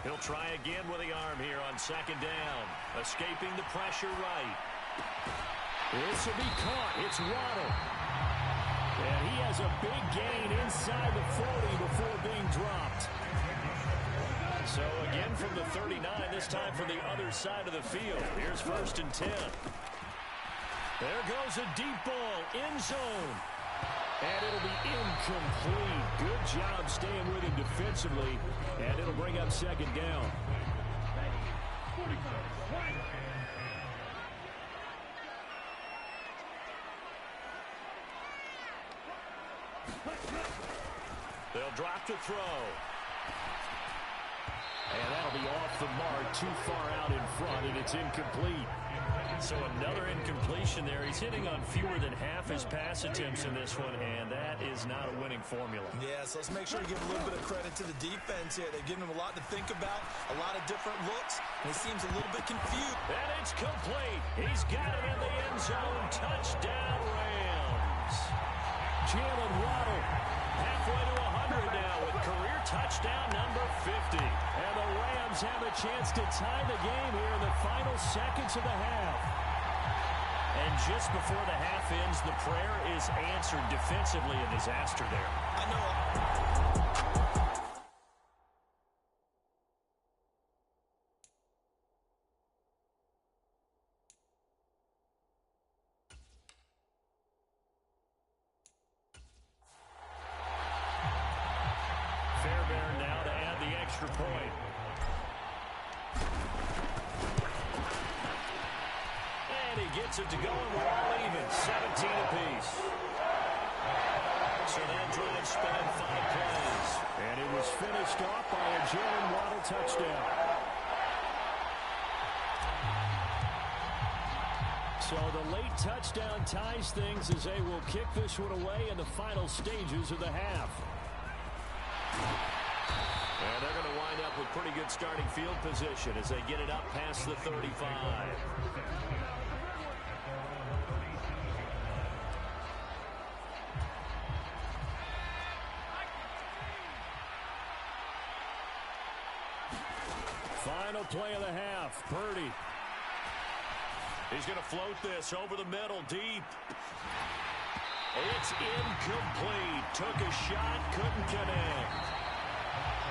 He'll try again with the arm here on second down. Escaping the pressure right. This will be caught. It's Waddle. And he has a big gain inside the 40 before being dropped. So again from the 39, this time from the other side of the field. Here's 1st and 10. There goes a deep ball, end zone. And it'll be incomplete. Good job staying with him defensively. And it'll bring up second down. They'll drop to throw. And that'll be off the mark, too far out in front, and it's incomplete. So another incompletion there. He's hitting on fewer than half his pass attempts in this one, and that is not a winning formula. Yeah, so let's make sure we give a little bit of credit to the defense here. They've given him a lot to think about, a lot of different looks, and he seems a little bit confused. And it's complete. He's got it in the end zone. Touchdown, Rams. Jalen Waddle Halfway to 100 now with career touchdown number 50. And the Rams have a chance to tie the game here in the final seconds of the half. And just before the half ends, the prayer is answered defensively. A disaster there. I know. Fairbairn now to add the extra point. And he gets it to go, and we're all even. 17 apiece. So that drive span 5 plays. And it was finished off by a Jalen Waddle touchdown. So the late touchdown ties things as they will kick this one away in the final stages of the half. And they're going to wind up with pretty good starting field position as they get it up past the 35. Final play of the half. Purdy. He's going to float this over the middle, deep. It's incomplete. Took a shot, couldn't connect.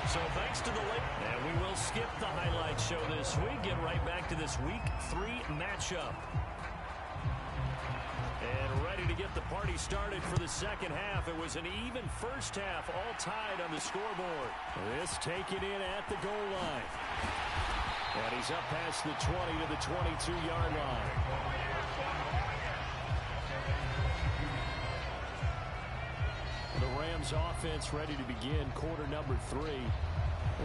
So thanks to the late. And we will skip the highlight show this week. Get right back to this Week 3 matchup. And ready to get the party started for the second half. It was an even first half, all tied on the scoreboard. This taken in at the goal line. And he's up past the 20 to the 22-yard line. The Rams offense ready to begin quarter number 3.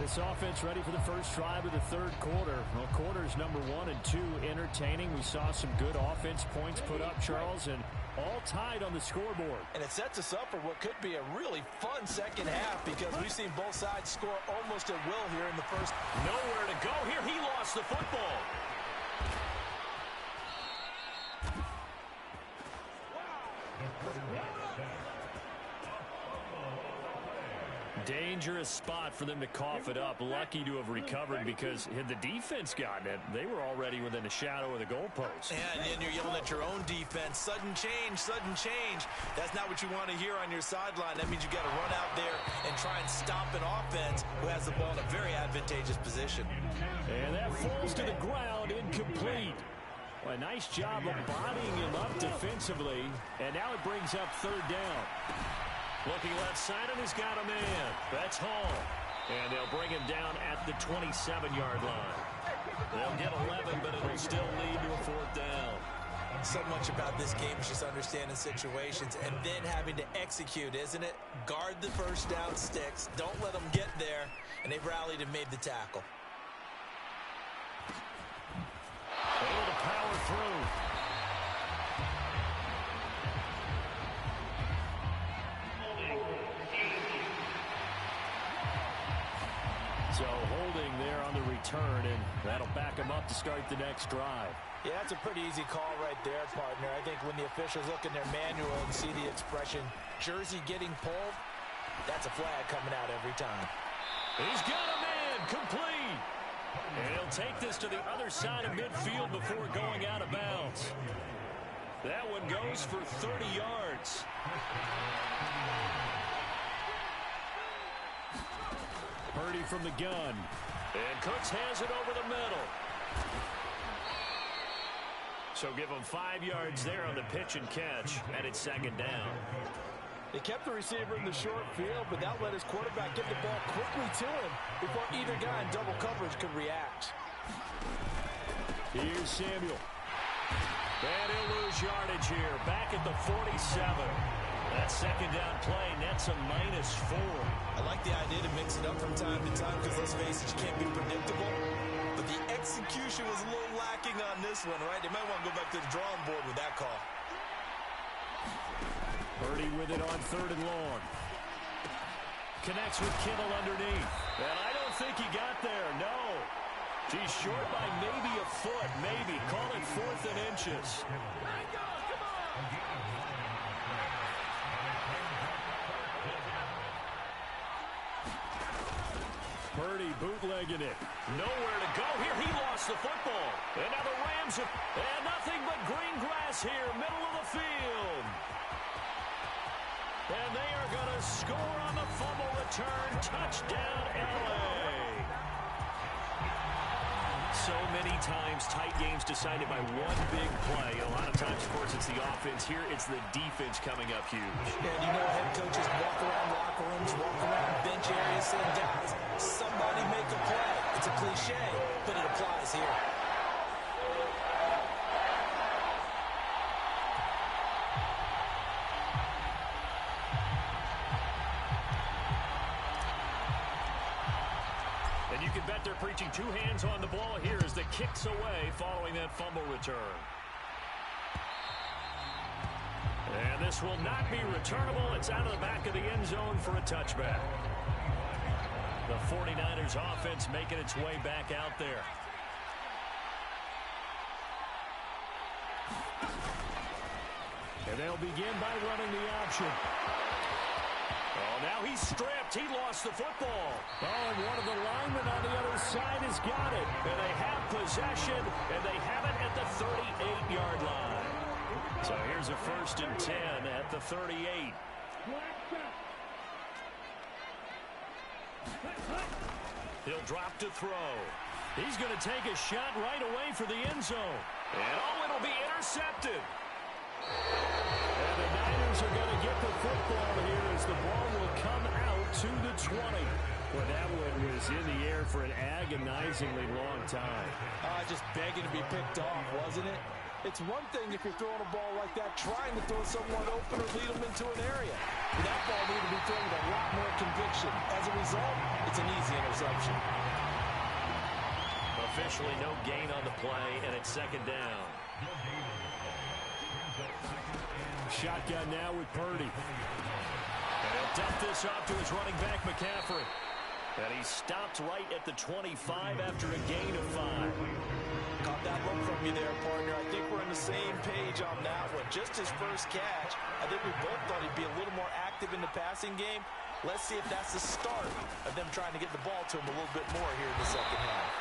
This offense ready for the first drive of the third quarter. Well, quarters number 1 and 2 entertaining. We saw some good offense points put up, Charles, and all tied on the scoreboard. And it sets us up for what could be a really fun second half because we've seen both sides score almost at will here in the first. Nowhere to go here. He lost the football. Dangerous spot for them to cough it up. Lucky to have recovered because had the defense gotten it, they were already within a shadow of the goalpost. Yeah, and then you're yelling at your own defense. Sudden change, sudden change. That's not what you want to hear on your sideline. That means you got to run out there and try and stop an offense who has the ball in a very advantageous position. And that falls to the ground, incomplete. Well, a nice job of bodying him up defensively. And now it brings up third down. Looking left side, and he's got a man. That's Hall. And they'll bring him down at the 27-yard line. They'll get 11, but it'll still lead to a fourth down. So much about this game is just understanding situations and then having to execute, isn't it? Guard the first down sticks. Don't let them get there. And they've rallied and made the tackle. Able to power through. So holding there on the return, and that'll back him up to start the next drive. Yeah, that's a pretty easy call right there, partner. I think when the officials look in their manual and see the expression, jersey getting pulled, That's a flag coming out every time. He's got a man, complete. And he'll take this to the other side of midfield before going out of bounds. That one goes for 30 yards. Purdy from the gun. And Cooks has it over the middle. So give him 5 yards there on the pitch and catch, and it's second down. They kept the receiver in the short field, but that let his quarterback get the ball quickly to him before either guy in double coverage could react. Here's Samuel. And he'll lose yardage here, back at the 47. That second down play nets a -4. I like the idea to mix it up from time to time because, let's face it, you can't be predictable. But the execution was a little lacking on this one, right? They might want to go back to the drawing board with that call. Purdy with it on 3rd and long. Connects with Kittle underneath. And I don't think he got there, no. He's short by maybe a foot, maybe. Call it 4th and inches. Purdy bootlegging it. Nowhere to go here. He lost the football. And now the Rams have and nothing but green grass here, middle of the field. And they are going to score on the fumble return. Touchdown, L.A. So many times tight games decided by one big play. A lot of times, of course, it's the offense. Here, it's the defense coming up huge. And you know head coaches walk around locker rooms, walk around bench areas saying, guys, somebody make a play. It's a cliche, but it applies here. And you can bet they're preaching 2 hands on the ball here as the kicks away following that fumble return. And this will not be returnable. It's out of the back of the end zone for a touchback. The 49ers offense making its way back out there. And they'll begin by running the option. Oh, now he's stripped. He lost the football. Oh, and one of the linemen on the other side has got it. And they have possession, and they have it at the 38-yard line. So here's a 1st and 10 at the 38. He'll drop to throw. He's going to take a shot right away for the end zone. And oh, it'll be intercepted. And the Niners are going to get the football here as the ball will come out to the 20. Well, that one was in the air for an agonizingly long time. Just begging to be picked off, wasn't it? It's one thing if you're throwing a ball like that, trying to throw someone open or lead them into an area. But that ball needed to be thrown with a lot more conviction. As a result, it's an easy interception. Officially no gain on the play, and it's second down. Shotgun now with Purdy. And he'll dump this off to his running back, McCaffrey. And he stopped right at the 25 after a gain of 5. Caught that look from you there, partner. I think we're on the same page on that one. Just his first catch. I think we both thought he'd be a little more active in the passing game. Let's see if that's the start of them trying to get the ball to him a little bit more here in the second half.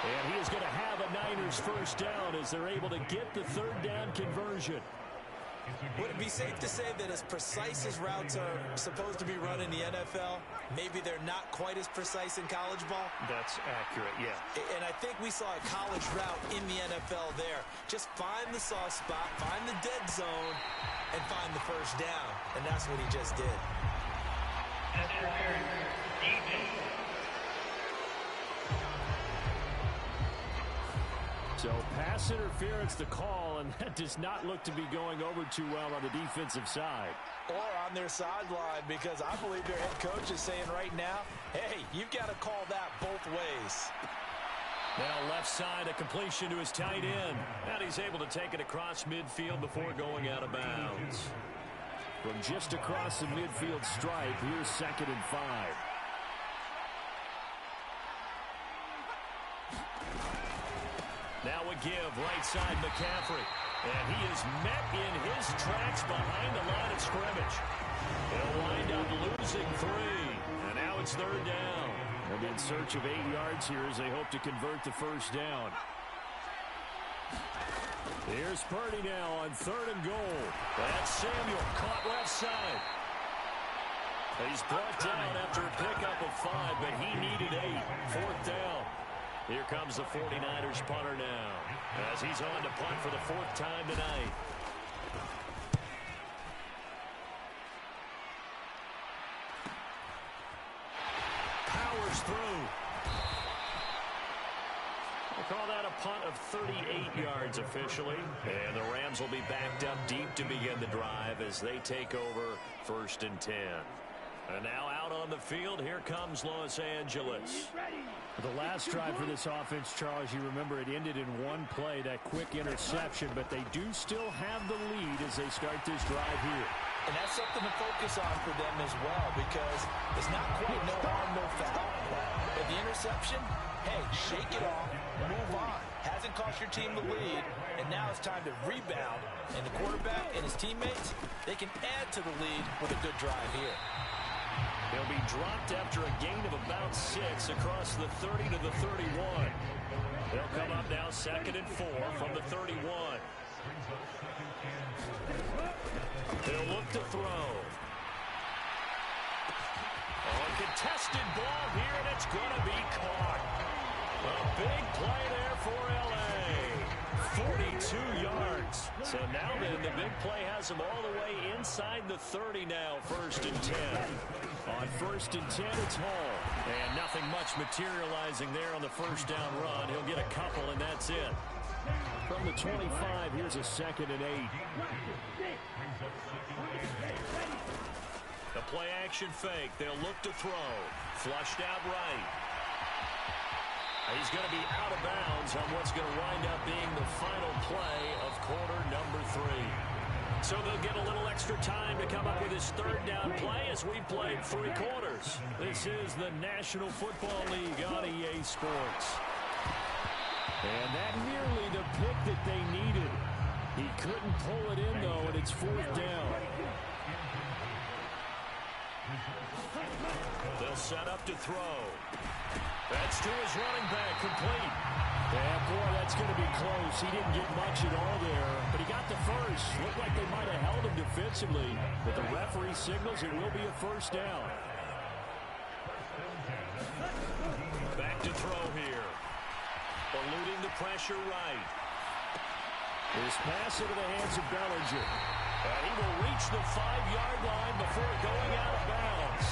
And he is going to have a Niners first down as they're able to get the 3rd down conversion. Would it be safe to say that as precise as routes are supposed to be run in the NFL, maybe they're not quite as precise in college ball? That's accurate, yeah. And I think we saw a college route in the NFL there. Just find the soft spot, find the dead zone, and find the first down. And that's what he just did. So pass interference the call, and that does not look to be going over too well on the defensive side. Or on their sideline, because I believe their head coach is saying right now, hey, you've got to call that both ways. Now left side, a completion to his tight end. And he's able to take it across midfield before going out of bounds. From just across the midfield stripe, here's 2nd and 5. Now a give, right side McCaffrey. And he is met in his tracks behind the line of scrimmage. They'll wind up losing 3. And now it's 3rd down. They'll be in search of 8 yards here as they hope to convert the first down. Here's Purdy now on 3rd and goal. That's Samuel caught left side. He's brought down after a pickup of 5, but he needed 8. 4th down. Here comes the 49ers punter now as he's on to punt for the 4th time tonight. Powers through. We'll call that a punt of 38 yards officially. And the Rams will be backed up deep to begin the drive as they take over 1st and 10. And now out on the field, here comes Los Angeles. The last drive for this offense, Charles, you remember it ended in one play, that quick interception, but they do still have the lead as they start this drive here. And that's something to focus on for them as well, because it's not quite no harm, no foul. But the interception, hey, shake it off, move on. Hasn't cost your team the lead, and now it's time to rebound. And the quarterback and his teammates, they can add to the lead with a good drive here. He'll be dropped after a gain of about 6 across the 30 to the 31. They'll come up now 2nd and 4 from the 31. They'll look to throw. A contested ball here, and it's going to be caught. A big play there for L.A. 42 yards. So now then, the big play has him all the way inside the 30 now, 1st and 10. On 1st and 10, it's Hall. And nothing much materializing there on the 1st down run. He'll get a couple, and that's it. From the 25, here's a 2nd and 8. The play action fake. They'll look to throw. Flushed out right. He's going to be out of bounds on what's going to wind up being the final play of quarter number 3. So they'll get a little extra time to come up with his 3rd down play as we played 3 quarters. This is the National Football League on EA Sports. And that nearly the pick that they needed. He couldn't pull it in, though, and it's 4th down. They'll set up to throw. That's to his running back, complete. Yeah, boy, that's going to be close. He didn't get much at all there, but he got the first. Looked like they might have held him defensively, but the referee signals it will be a 1st down. Back to throw here. Eluding the pressure right. His pass into the hands of Bellinger. And he will reach the 5-yard line before going out of bounds.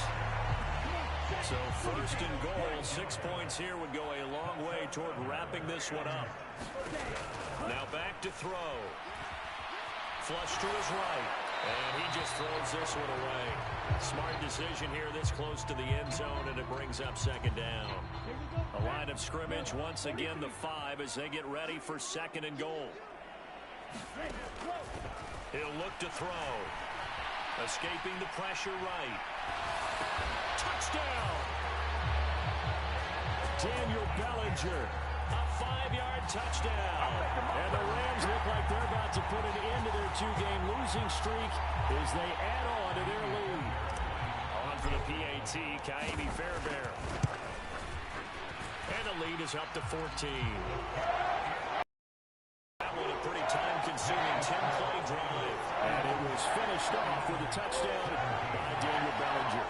So 1st and goal, 6 points here would go a long way toward wrapping this one up. Now back to throw. Flush to his right. And he just throws this one away. Smart decision here this close to the end zone, and it brings up 2nd down. A line of scrimmage once again the 5 as they get ready for 2nd and goal. He'll look to throw. Escaping the pressure right. Touchdown! Daniel Bellinger. A 5-yard touchdown. And the Rams look like they're about to put an end to their 2-game losing streak as they add on to their lead. On for the PAT, Kaimi Fairbairn. And the lead is up to 14. That one a pretty time-consuming 10-play drive. And it was finished off with a touchdown by Daniel Bellinger.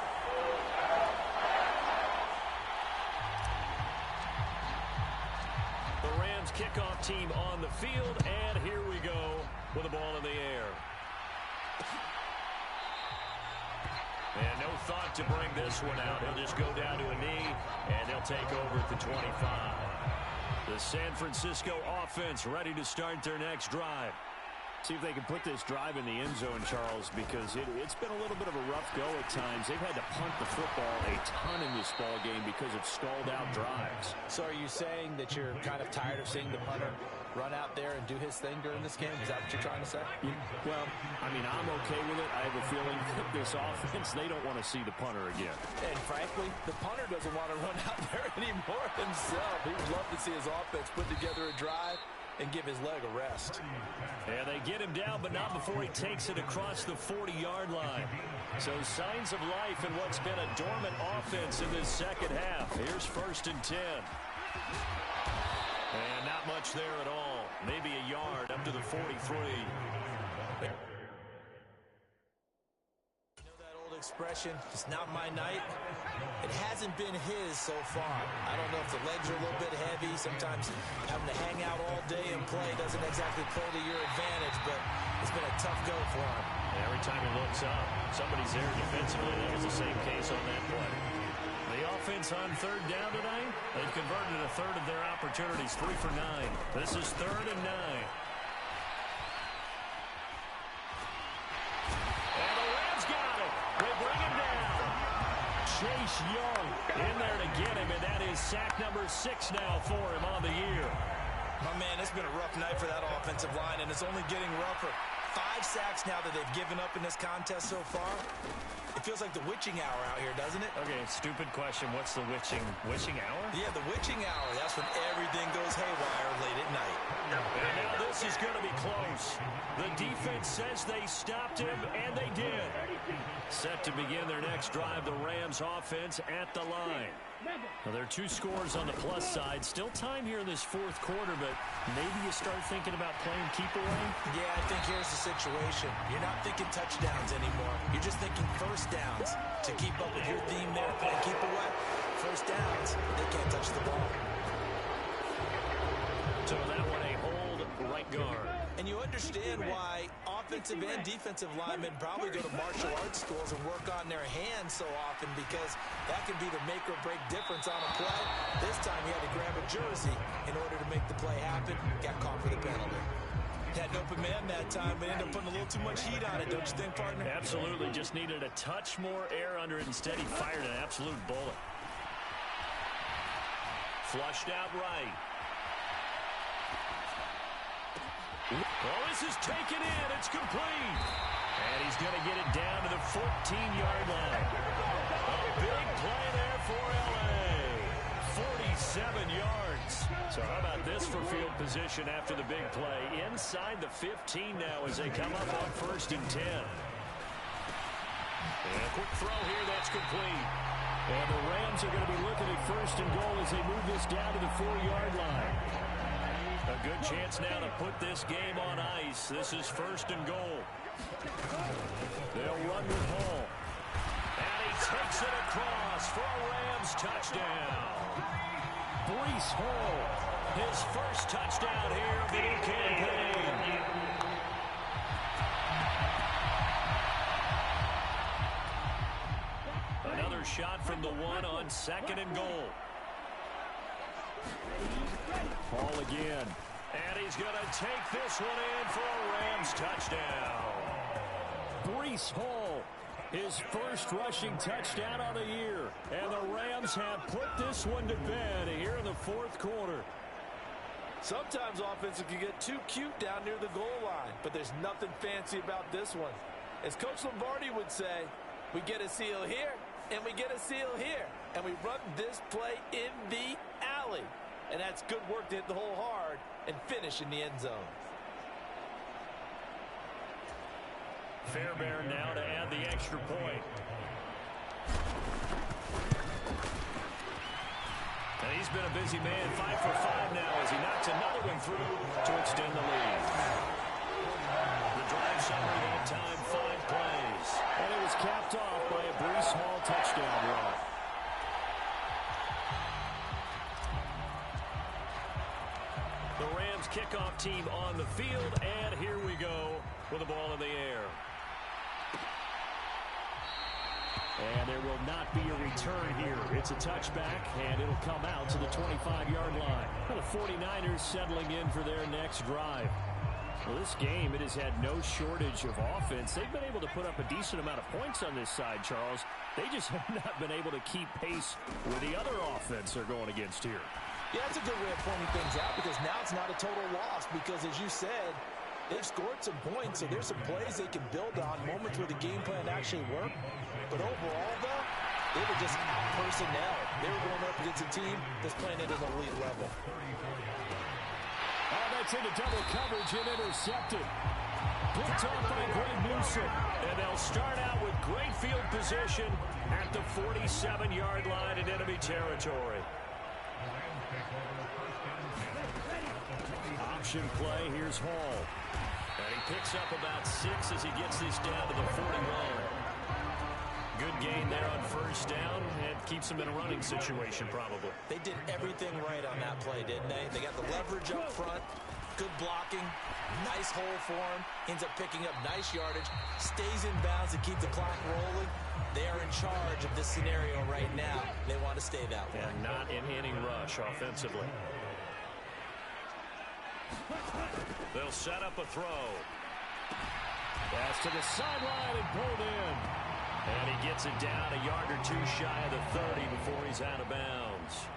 The Rams kickoff team on the field, and here we go with the ball in the air. And no thought to bring this one out. He'll just go down to a knee, and they'll take over at the 25. The San Francisco offense ready to start their next drive. See if they can put this drive in the end zone, Charles, because it's been a little bit of a rough go at times. They've had to punt the football a ton in this ball game because of stalled-out drives. So are you saying that you're kind of tired of seeing the punter run out there and do his thing during this game? Is that what you're trying to say? Yeah, well, I mean, I'm okay with it. I have a feeling that this offense, they don't want to see the punter again. And frankly, the punter doesn't want to run out there anymore himself. He would love to see his offense put together a drive and give his leg a rest. And they get him down, but not before he takes it across the 40-yard line. So signs of life in what's been a dormant offense in this second half. Here's 1st and 10. And not much there at all. Maybe a yard up to the 43. Expression, it's not my night. It hasn't been his so far. I don't know if the legs are a little bit heavy. Sometimes having to hang out all day and play doesn't exactly play to your advantage, but it's been a tough go for him. Every time he looks up, somebody's there defensively. That was the same case on that play. The offense on 3rd down tonight, they've converted a third of their opportunities, 3 for 9. This is 3rd and 9. Chase Young in there to get him, and that is sack number 6 now for him on the year. My man, it's been a rough night for that offensive line, and it's only getting rougher. 5 sacks now that they've given up in this contest so far. It feels like the witching hour out here, doesn't it? Okay, stupid question. What's the witching hour? Yeah, the witching hour. That's when everything goes haywire late at night. And now this is going to be close. The defense says they stopped him, and they did. Set to begin their next drive, the Rams offense at the line. Now, there are 2 scores on the plus side. Still time here in this 4th quarter, but maybe you start thinking about playing keep away? Yeah, I think here's the situation. You're not thinking touchdowns anymore. You're just thinking first downs. To keep up with your theme there, playing keep away, first downs, they can't touch the ball. So that one a hold right guard. And you understand why offensive and defensive linemen probably go to martial arts schools and work on their hands so often, because that can be the make or break difference on a play. This time he had to grab a jersey in order to make the play happen. Got caught for the penalty. Had an open man that time, but ended up putting a little too much heat on it, don't you think, partner? Absolutely. Just needed a touch more air under it. Instead, he fired an absolute bullet. Flushed out right. Oh, this is taken in. It's complete. And he's going to get it down to the 14-yard line. A big play there for L.A. 47 yards. So how about this for field position after the big play? Inside the 15 now as they come up on 1st and 10. And a quick throw here. That's complete. And the Rams are going to be looking at 1st and goal as they move this down to the 4-yard line. A good chance now to put this game on ice. This is 1st and goal. They'll run with Hall. And he takes it across for a Rams touchdown. Breece Hall, his first touchdown here of the new campaign. Another shot from the 1 on 2nd and goal. Hall again. And he's going to take this one in for a Rams touchdown. Breece Hall, his first rushing touchdown on the year. And the Rams have put this one to bed here in the 4th quarter. Sometimes offenses can get too cute down near the goal line, but there's nothing fancy about this one. As Coach Lombardi would say, we get a seal here, and we get a seal here. And we run this play in the alley. And that's good work to hit the hole hard and finish in the end zone. Fairbairn now to add the extra point. And he's been a busy man, 5 for 5 now as he knocks another one through to extend the lead. The drive summary that time, 5 plays. And it was capped off by a Breece Hall touchdown run. The Rams kickoff team on the field, and here we go with the ball in the air. And there will not be a return here. It's a touchback, and it'll come out to the 25-yard line. The 49ers settling in for their next drive. Well, this game, it has had no shortage of offense. They've been able to put up a decent amount of points on this side, Charles. They just have not been able to keep pace with the other offense they're going against here. Yeah, that's a good way of pointing things out, because now it's not a total loss, because as you said, they've scored some points, so there's some plays they can build on, moments where the game plan actually worked. But overall, though, they were just out personnel. They were going up against a team that's playing at an elite level. Oh, they gets into double coverage and intercepted. Picked off by Greg Newsom. And they'll start out with great field position at the 47-yard line in enemy territory. Option play. Here's Hall. And he picks up about 6 as he gets this down to the 41. Good gain there on first down. And keeps him in a running situation probably. They did everything right on that play, didn't they? They got the leverage up front. Good blocking. Nice hole for him. Ends up picking up nice yardage. Stays in bounds to keep the clock rolling. They are in charge of this scenario right now. They want to stay that way. And not an inning rush offensively. They'll set up a throw. Pass to the sideline and pulled in. And he gets it down a yard or two shy of the 30 before he's out of bounds.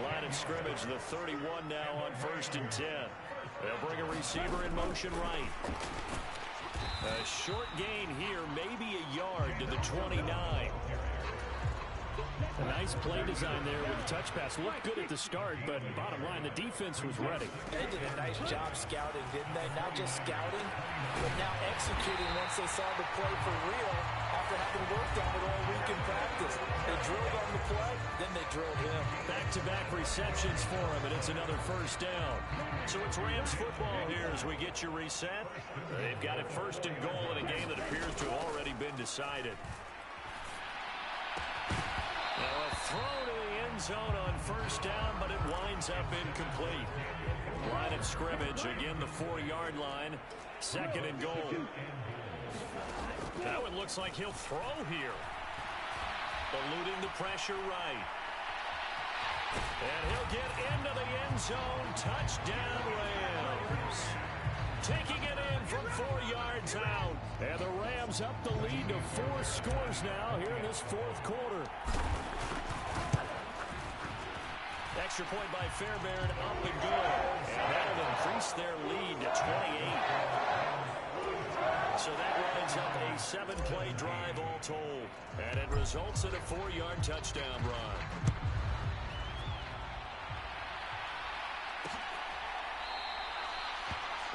Line of scrimmage, the 31 now on 1st and 10. They'll bring a receiver in motion right. A short gain here, maybe a yard to the 29. A nice play design there with the touch pass. Looked good at the start, but bottom line, the defense was ready. They did a nice job scouting, didn't they? Not just scouting, but now executing once they saw the play for real after having worked on it all week in practice. They drilled on the play, then they drilled him. Back-to-back receptions for him, and it's another first down. So it's Rams football here as we get you reset. They've got it 1st and goal in a game that appears to have already been decided. Now a throw to the end zone on first down, but it winds up incomplete. Line of scrimmage, again the 4-yard line. 2nd and goal. That one looks like he'll throw here. Eluding the pressure right. And he'll get into the end zone. Touchdown Rams. Taking it in from 4 yards out. And the Rams up the lead to 4 scores now here in this 4th quarter. Extra point by Fairbairn, up and good. And that'll increase their lead to 28. So that lines up a 7-play drive all told. And it results in a 4-yard touchdown run.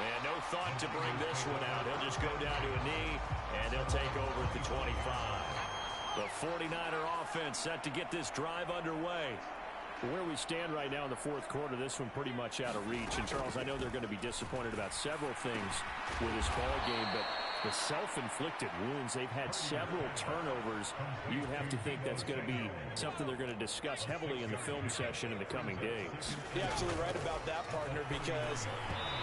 And no thought to bring this one out. He'll just go down to a knee, and they'll take over at the 25. The 49er offense set to get this drive underway. Where we stand right now in the 4th quarter, this one pretty much out of reach. And, Charles, I know they're going to be disappointed about several things with this ball game, but the self-inflicted wounds, they've had several turnovers. You have to think that's going to be something they're going to discuss heavily in the film session in the coming days. You're absolutely right about that, partner, because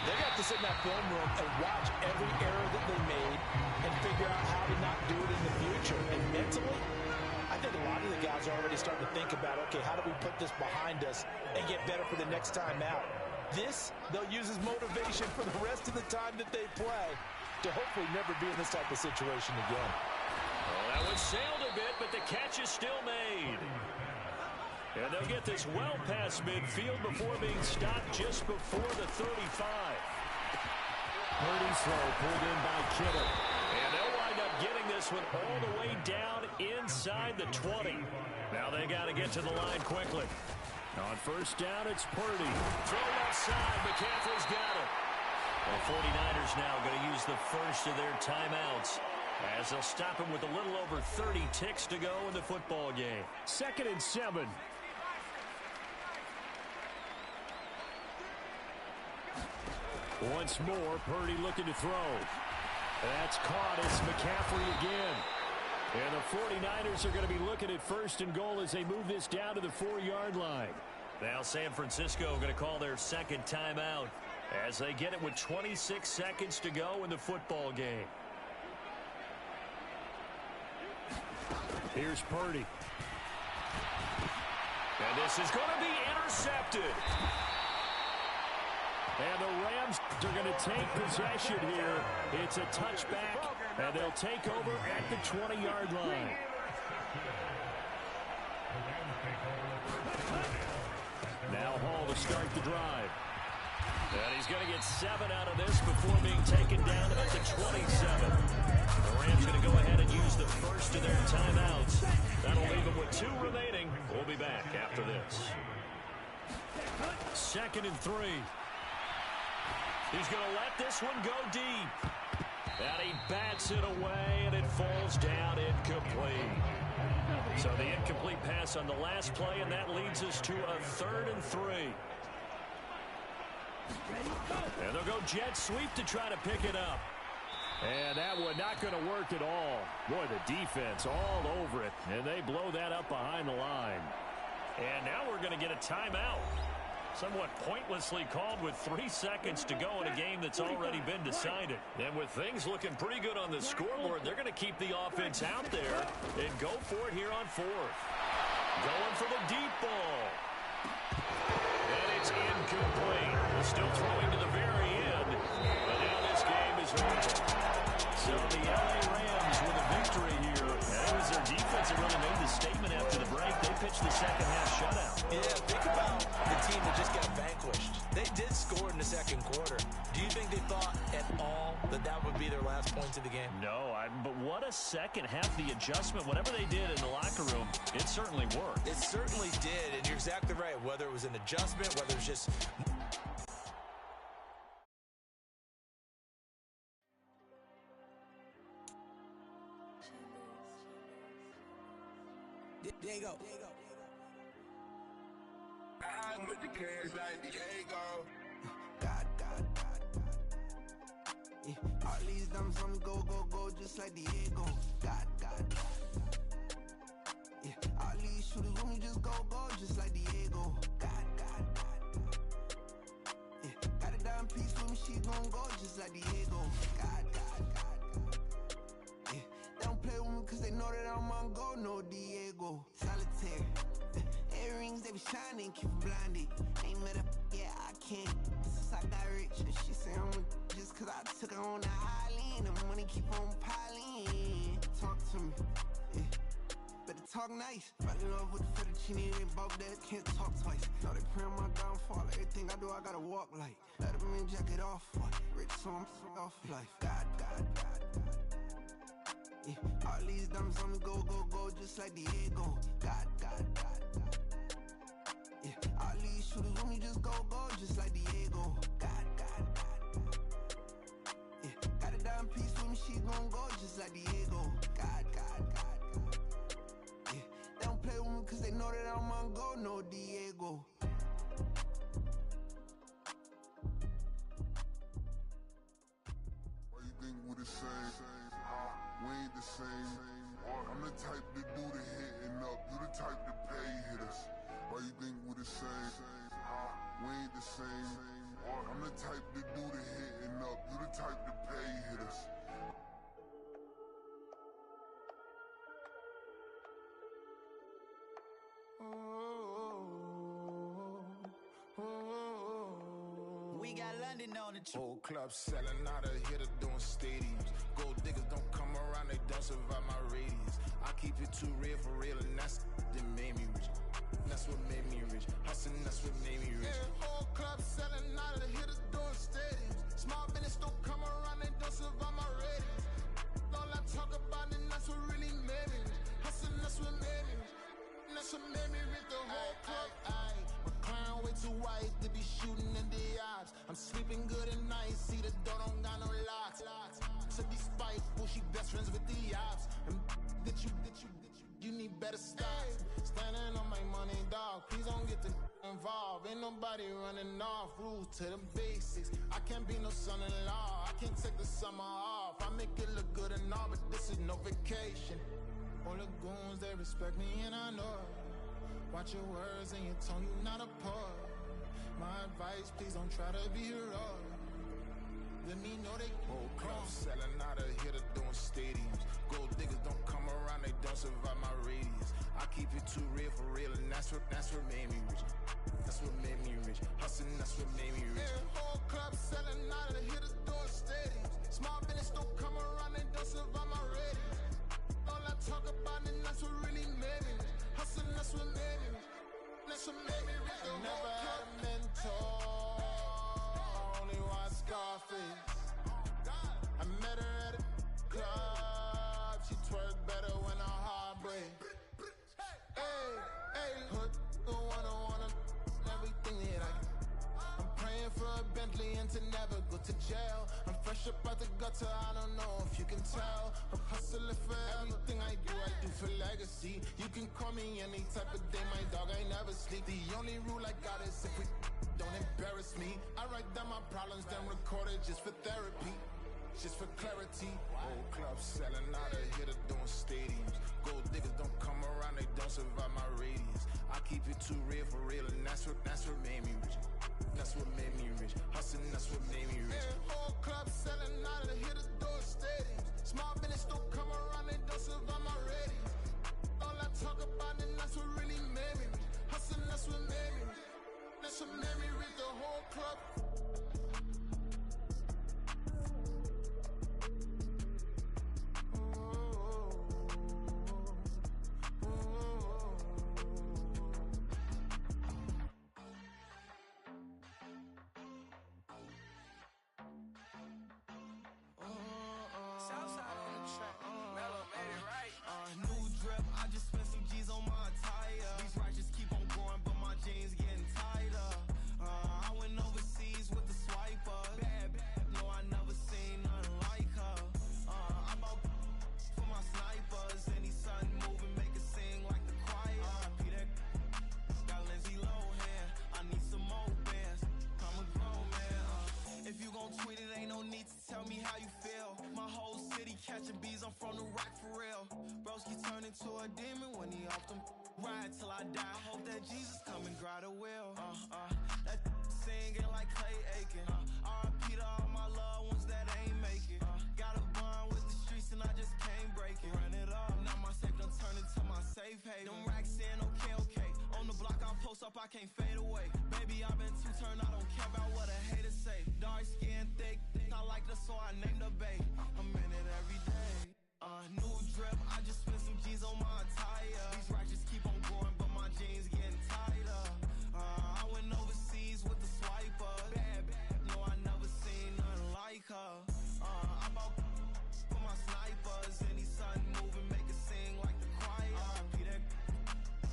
they're going to have to sit in that film room and watch every error that they made and figure out how to not do it in the future. And mentally, I think a lot of the guys are already starting to think about, okay, how do we put this behind us and get better for the next time out? This, they'll use as motivation for the rest of the time that they play to hopefully never be in this type of situation again. Well, that one sailed a bit, but the catch is still made. And they'll get this well past midfield before being stopped just before the 35. Purdy's throw pulled in by Kittle. And they'll wind up getting this one all the way down inside the 20. Now they got to get to the line quickly. On first down, it's Purdy. Throw left side. McCaffrey's got it. The 49ers now going to use the first of their timeouts as they'll stop him with a little over 30 ticks to go in the football game. 2nd and 7. Once more, Purdy looking to throw. That's caught. It's McCaffrey again. And the 49ers are going to be looking at 1st and goal as they move this down to the 4-yard line. Now San Francisco going to call their 2nd timeout as they get it with 26 seconds to go in the football game. Here's Purdy. And this is going to be intercepted. And the Rams are going to take possession here. It's a touchback, and they'll take over at the 20-yard line. Now Hall to start the drive. And he's going to get 7 out of this before being taken down at the 27. The Rams going to go ahead and use the first of their timeouts. That'll leave them with 2 remaining. We'll be back after this. 2nd and 3. He's going to let this one go deep. And he bats it away, and it falls down incomplete. So the incomplete pass on the last play, and that leads us to a 3rd and 3. And they'll go jet sweep to try to pick it up. And that one not going to work at all. Boy, the defense all over it, and they blow that up behind the line. And now we're going to get a timeout. Somewhat pointlessly called with 3 seconds to go in a game that's already been decided. And with things looking pretty good on the scoreboard, they're going to keep the offense out there and go for it here on 4th. Going for the deep ball. And it's incomplete. Still throwing to the very end. But now this game is over. So the LA Rams with a victory here. And it was their defense that really made the statement after the break. They pitched the second half shutout. Yeah, think about the team that just got vanquished. They did score in the second quarter. Do you think they thought at all that that would be their last points of the game? No, but what a second half. The adjustment, whatever they did in the locker room, it certainly worked. It certainly did, and you're exactly right. Whether it was an adjustment, whether it was just... Diego. I'm with the cash like Diego. God. Yeah. All these dumps on me go, just like Diego. God. Yeah. All these shooters on me just go, just like Diego. God. Yeah. Got a dime piece with me, she gon' go just like Diego. God. Yeah. They don't play with me cause they know that I'm on go, no Diego. Solitaire. Earrings, they be shining, keep blinded. Ain't met up, yeah, I can't. Since I got rich, and she say I'm just cause I took her on the island. The money keep on piling. Talk to me, yeah. Better talk nice. Fall in love with the fettuccine, they both that can't talk twice. Know they pray on my downfall. Everything I do, I gotta walk like. Let them in, jacket off. Rich, so I'm off life. God. Yeah. All these dumps on me go, just like Diego. God. Yeah. All these shooters on me just go, just like Diego. God. Yeah. Got a dime piece with me, she gon' go just like Diego. God. Yeah. They don't play with me cause they know that I'm on go, no Diego. Why you think we the same? We ain't the same. I'm the type to do the hitting up. You the type to pay hitters. Why you think we the same? We ain't the same. I'm the type to do the hitting up. You the type to pay hitters. We got London on the Whole club selling out of hitter doing stadiums. Gold diggers don't come around, they don't survive my radius. I keep it too real for real, and that's that made me rich. That's what made me rich. Hustling, that's what made me rich. Yeah, whole club selling out of hitters doing stadiums. Small business don't come around, they don't survive my radius. All I talk about, and that's what really made me rich. Hustling, that's what made me rich. And that's what made me rich. The whole club. My crown way too white to be shooting in the eyes. I'm sleeping good at night, see the door don't got no locks. To be spiteful, she best friends with the ops. And that you need better stop. Standing on my money, dog. Please don't get the involved. Ain't nobody running off. Rules to the basics. I can't be no son-in-law. I can't take the summer off. I make it look good and all, but this is no vacation. All the goons, they respect me and I know it. Watch your words and your tone, you not a poet. My advice, please don't try to be heroic. Let me know they whole club selling out of hitter doing stadiums. Gold diggers don't come around, they don't survive my radius. I keep it too real for real, and that's what made me rich. That's what made me rich. Hustling, that's what made me rich. Yeah, whole club selling out of hitters doing stadiums. Small business don't come around, they don't survive my radius. All I talk about, and that's what really made me rich. Hustling, that's what made me rich. That's what made me rich. I never had a mentor. Only watch Scarface. I met her at a club. She twerk better when her heart break. Hey, hood the wanna everything that I get. I'm praying for a Bentley and to never go to jail. I'm fresh up out the gutter, I don't know if you can tell. I'm hustling for everything I do for legacy. You can call me any type of day, my dog, I never sleep. The only rule I got is if we don't embarrass me. I write down my problems, then record it just for therapy. Just for clarity. Old clubs selling out of hitter doing stadiums. Gold diggers don't come around, they don't survive my radius. I keep it too real for real, and that's what made me rich. That's what made me rich. Hustling, that's what made me rich. Yeah, whole club selling out of hitter doing stadiums. Small business don't come around, they don't survive my radius. All I talk about, and that's what really made me rich. Hustling, that's what made me rich. That's what made me rich. The whole club. I can't fade away. Baby, I've been too turned, I don't care about what a hater say. Dark skin, thick, I like the so I named the bae. I'm in it every day. New drip, I just spent some G's on my attire. These racks just keep on growing, but my jeans getting tighter. I went overseas with the swiper. Bad, no, I never seen nothing like her. I bought for my snipers, and these sun moving, make it sing like the choir. Peter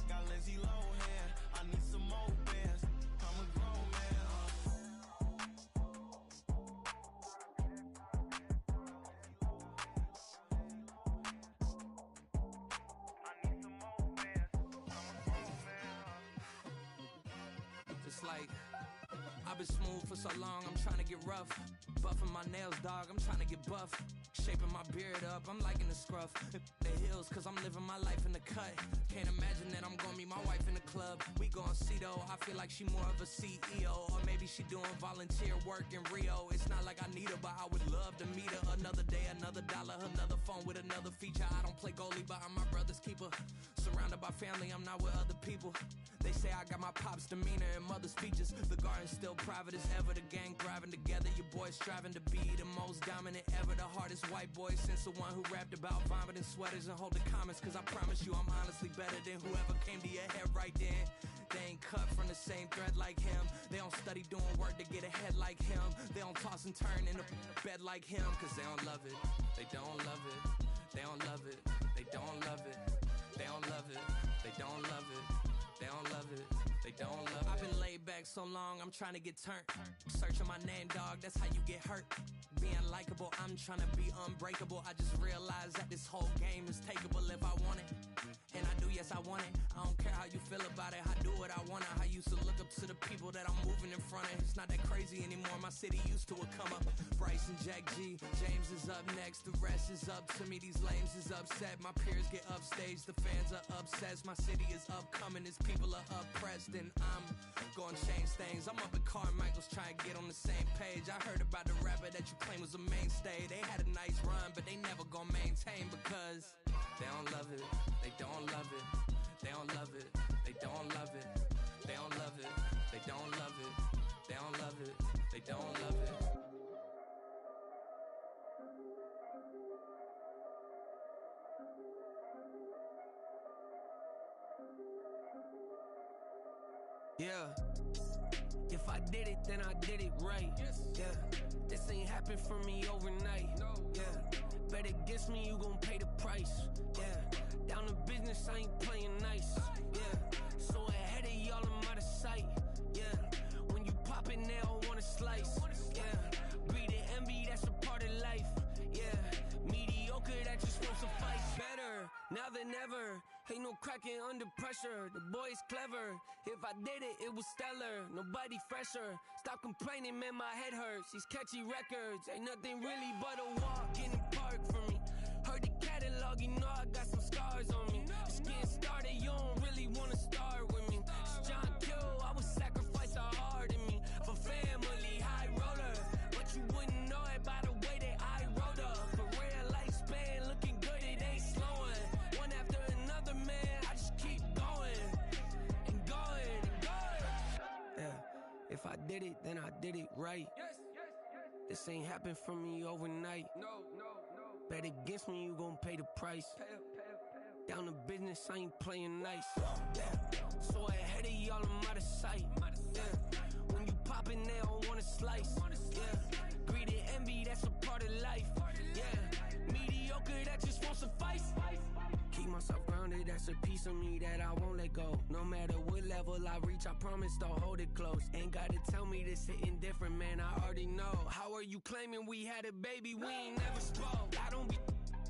got Lindsay Lohan. I need some more bands. I'm a grown man. I need some more bands. I'm a grown man. It's like I've been smooth for so long, I'm trying to get rough. Buffing my nails, dog, I'm trying to get buff. Shaping my beard up, I'm liking the scruff. The hills, cause I'm living my life in the cut. Can't imagine that I'm gonna meet my wife in the club. We gon' see though, I feel like she more of a CEO. Or maybe she doing volunteer work in Rio. It's not like I need her, but I would love to meet her. Another day, another dollar, another phone with another feature. I don't play goalie, but I'm my brother's keeper. Surrounded by family, I'm not with other people. They say I got my pop's demeanor and mother's features. The garden's still private as ever. The gang thriving together. Your boys striving to be the most dominant ever. The hardest white boy since the one who rapped about vomiting sweaters and hold the comments. Cause I promise you I'm honestly better than whoever came to your head right then. They ain't cut from the same thread like him. They don't study doing work to get ahead like him. They don't toss and turn in the bed like him. Cause they don't love it. They don't love it. They don't love it. They don't love it. They don't love it. They don't love it. They don't love it. They don't love it. I've been laid back so long, I'm trying to get turned. Searching my name, dog, that's how you get hurt. Being likable, I'm trying to be unbreakable. I just realized that this whole game is takeable if I want it. And I do, yes, I want it. I don't care how you feel about it. I do what I want it. I used to look up to the people that I'm moving in front of. It's not that crazy anymore. My city used to a come up. Bryce and Jack G. James is up next. The rest is up to me. These lames is upset. My peers get upstage. The fans are obsessed. My city is upcoming. His people are oppressed. And I'm gonna change things. I'm up at Carmichael's trying to get on the same page. I heard about the rapper that you claim was a mainstay. They had a nice run, but they never gonna maintain because they don't love it. They don't love it. They don't love it. They don't love it. They don't love it. They don't love it. They don't love it. They don't love it. Yeah. If I did it, then I did it right. Yeah. This ain't happened for me overnight. Yeah. Bet against me, you gon' pay the price. Yeah. Down to business, I ain't playing nice. Yeah. So ahead of y'all, I'm out of sight. Yeah. When you pop it, they don't wanna slice. Yeah. Breathe never. Ain't no cracking under pressure. The boy's clever. If I did it, it was stellar. Nobody fresher. Stop complaining, man, my head hurts. These catchy records ain't nothing really but a walk in the park for me. Heard the catalog, you know I got some scars on me. Just getting started, you don't really wanna start with me. It's John Kill, I would sacrifice a heart in me for family, high roller. But you wouldn't know it by the way that I wrote up. For real lifespan, looking good, it ain't slowing. One after another, man, I just keep going and going and going. Yeah, if I did it, then I did it right. This ain't happened for me overnight. No. Bet against me, you gon' pay the price. Down to business, I ain't playing nice. Yeah. So ahead of y'all, I'm out of sight. Yeah. When you poppin', they don't wanna slice. Yeah. Greed and envy, that's a part of life. Yeah. Mediocre, that just won't suffice. Keep myself grounded, that's a piece of me that I won't let go. No matter what level I reach, I promise to hold it close. Ain't gotta tell me this hitting different, man, I already know. How are you claiming we had a baby, we ain't never spoke? I don't be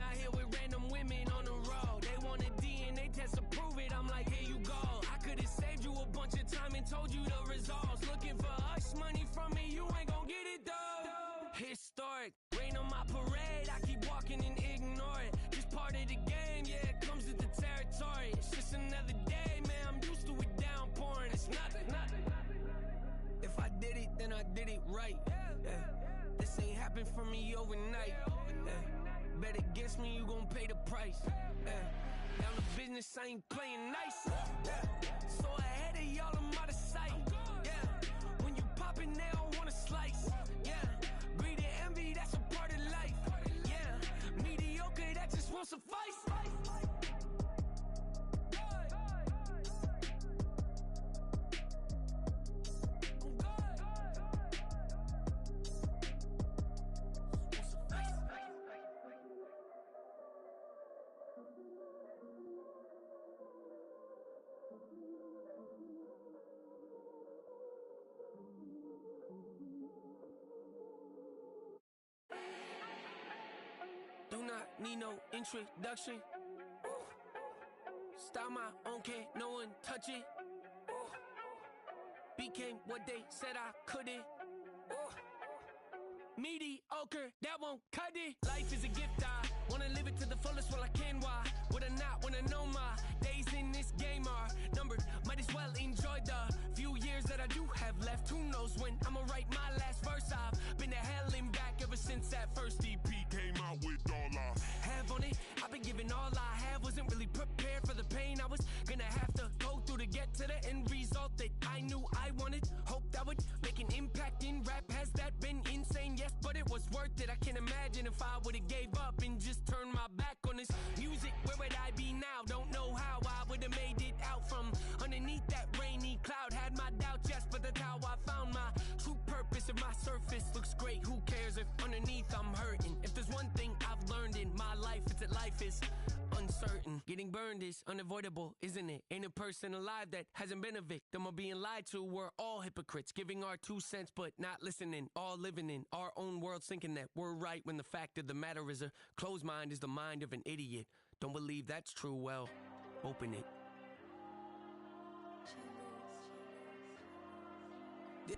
out here with random women on the road. They want a DNA test to prove it, I'm like, here you go. I could've saved you a bunch of time and told you the results. Looking for hush money from me, you ain't gon' get it though. Historic, rain on my parade, I keep walking and ignore it. Just part of the game, yeah, it comes with the territory. It's just another day, man, I'm used to it downpouring. It's nothing. If I did it, then I did it right. Yeah. This ain't happened for me overnight. Yeah. Bet against me, you gon' pay the price. Yeah. Down to business, I ain't playing nice. Yeah. So ahead of y'all, I'm out of sight. Yeah. When you poppin', they don't wanna slice. Yeah. Greed and envy, that's a part of life. Yeah. Mediocre, that just won't suffice. Do not need no introduction. Style my own, can't no one touch it. Became what they said I couldn't. Mediocre, that won't cut it. Life is a gift, I wanna live it to the fullest while I can. Why would I not wanna know my days in this game are numbered? Might as well enjoy the few years that I do have left. Who knows when I'ma write my last verse? I've been to hell and back ever since that first EP came out with all I have on it. I've been giving all I have, wasn't really prepared for the pain I was gonna have to go through to get to the end result that I knew I wanted. Hoped I would make an impact in rap. Has that been insane? Yes, but it was worth it. I can't imagine if I would've gave up and just turned my back on this music. Where would I be now? Don't know how I would've made it out from underneath that rainy cloud. Had my doubts, yes, but that's how I found my true purpose. If my surface looks great, who cares if underneath I'm hurting? If there's one thing I've learned in my life, it's that life is uncertain. Getting burned is unavoidable, isn't it? Ain't a person alive that hasn't been a victim of being lied to. We're all hypocrites, giving our 2 cents but not listening. All living in our own world, thinking that we're right when the fact of the matter is a closed mind is the mind of an idiot. Don't believe that's true? Well, open it.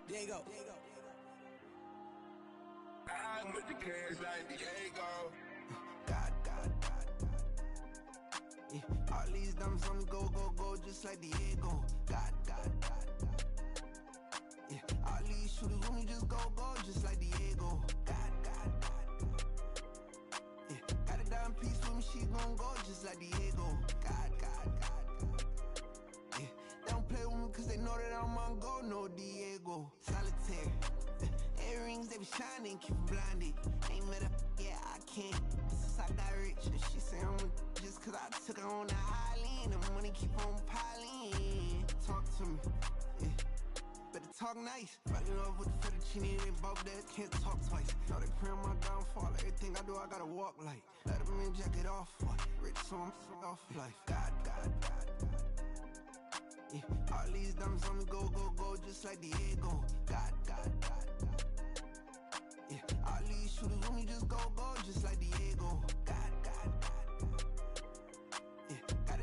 There you go. I with the cash like Diego. God. Yeah. All these diamonds on me go, just like Diego. God. Yeah. All these shooters on me just go, just like Diego. God. Yeah. Got a dime piece with me, she gon' go just like Diego. God. Yeah. They don't play with me cause they know that I'm on go, no Diego. Solitaire. Earrings, they be shining, keep blinded. Ain't met up, yeah, I can't. Since I got rich, and she say I'm just cause I took her on the island. The money keep on piling. Talk to me, yeah. Better talk nice. Fall in love with the fettuccine, they both days, can't talk twice. Now they pray on my downfall. Everything I do, I gotta walk like. Let them in, jacket off. Rich, so I'm off life. God. Yeah. All these diamonds on me go, just like Diego. God. Yeah. All these shooters on me just go, just like Diego. God. Yeah. Got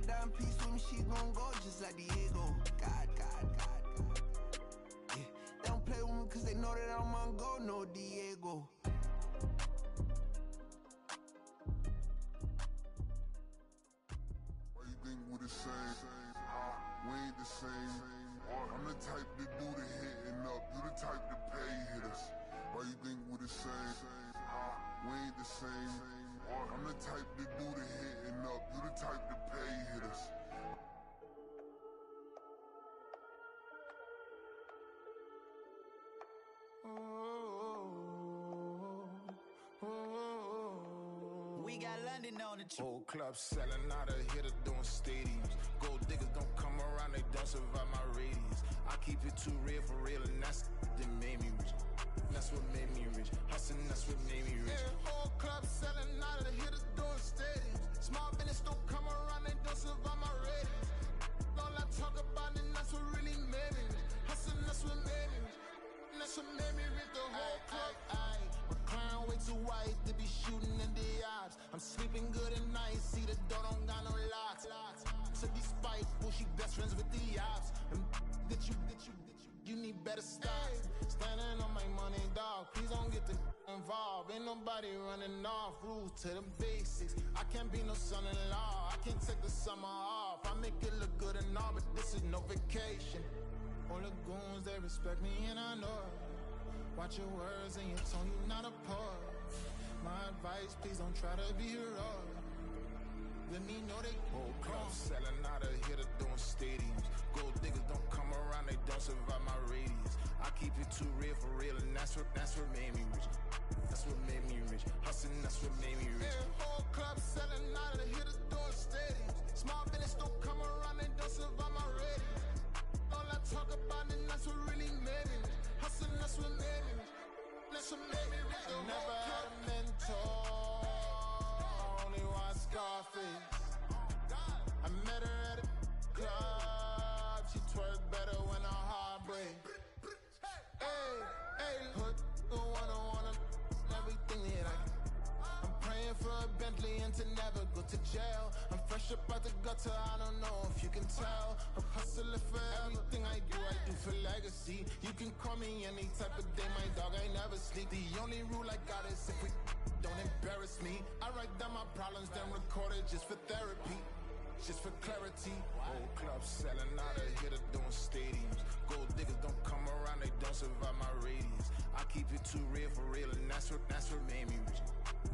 go, no Diego. Why you think we the same? We ain't the same. I'm the type to do the hitting up, you the type to pay hitters. Why you think we the same? We ain't the same. I'm the type to do the hitting up, you the type to pay hitters. We got London on the Whole club selling out of hitter doing stadiums. Gold diggers don't come around, they don't survive my radius. I keep it too real for real, and that's that made me rich. That's what made me rich. Hustling, that's what made me rich. Yeah, whole club selling out of hitters doing stadiums. Small business don't come around, they don't survive my radius. All I talk about it, that's what really made me rich. Hustling, that's what made me rich. That's what made me rich. The whole club. My crown way too white to be shooting in the ops. I'm sleeping good at night, see the door don't got no locks. To be spiteful, she best friends with the ops. And that you need better stop. Standing on my money, dog. Please don't get the involved. Ain't nobody running off. Rules to the basics. I can't be no son-in-law. I can't take the summer off. I make it look good and all, but this is no vacation. All the goons, they respect me and I know it. Watch your words and your tone, you not a poet. My advice, please don't try to be heroic. Let me know they whole club selling out of hitter doing stadiums. Gold diggers don't come around, they don't survive my radius. I keep it too real for real, and that's what made me rich. That's what made me rich. Hustling, that's what made me rich. Yeah, whole club selling out of hitters doing stadiums. Small business don't come around, they don't survive my radius. All I talk about it, that's what really made me rich. Hustling, that's what made me rich. That's what made me rich. I never had a mentor. Only one Scarface. I met her at a club. She twerk better when her heart break. Hey, hood, the wanna everything that I'm praying for a Bentley and to never go to jail. I'm fresh up out the gutter, I don't know if you can tell. I'm hustling for everything I do for legacy. You can call me any type of day, my dog, I never sleep. The only rule I got is if we don't embarrass me. I write down my problems, then record it just for therapy. Just for clarity. Whole club selling out of hitter doing stadiums. Gold diggers don't come around, they don't survive my radius. I keep it too real for real, and that's what made me rich.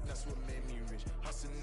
That's what made me rich. Hustling,